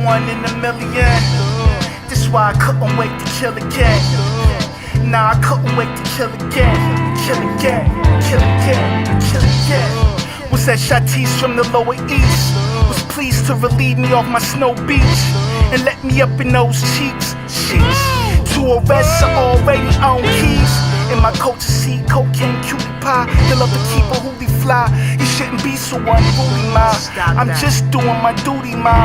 one in a million. This why I couldn't wait to kill again. Nah, I couldn't wait to kill again. Kill again, kill again, kill again. Was that Shatis from the Lower East? Was pleased to relieve me off my snow beach and let me up in those cheeks. Sheesh. To arrest I already own keys. In my coat to see cocaine cutie pie. They love to keep a hoolie fly. You shouldn't be so unruly, ma. I'm just doing my duty, ma.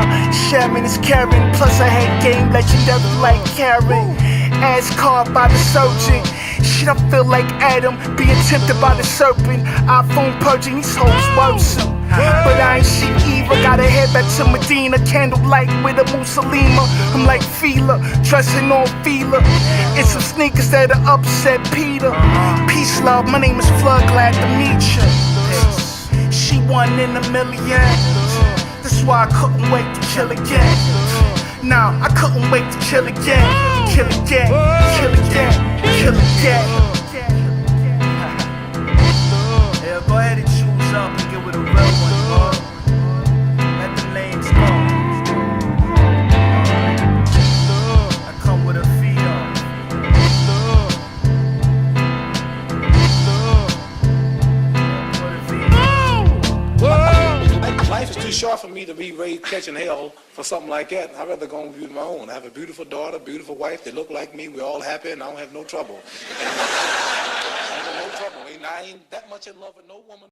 Sharing is caring. Plus I had game legendary like Karen. Ass carved by the surgeon. Shit, I feel like Adam being tempted by the serpent. iPhone purging these hoes worsen. But I ain't shit either. Gotta head back to Medina. Candlelight with a Mussolima. I'm like Fila, dressing on Fila. It's some sneakers that'll upset Peter. Peace, love, my name is Flood, glad to meet you. She one in a million. That's why I couldn't wait to kill again. Nah, I couldn't wait to kill again. Kill again, kill again, kill again. Yeah, go ahead and choose up and get with a real one, bro. Let the names go. I come with a fee on. Life is too short for me to be raised catching hell for something like that. I'd rather go and be my own. I have a beautiful daughter, beautiful wife. They look like me. We're all happy, and I don't have no trouble. I ain't got no trouble. I ain't that much in love with no woman.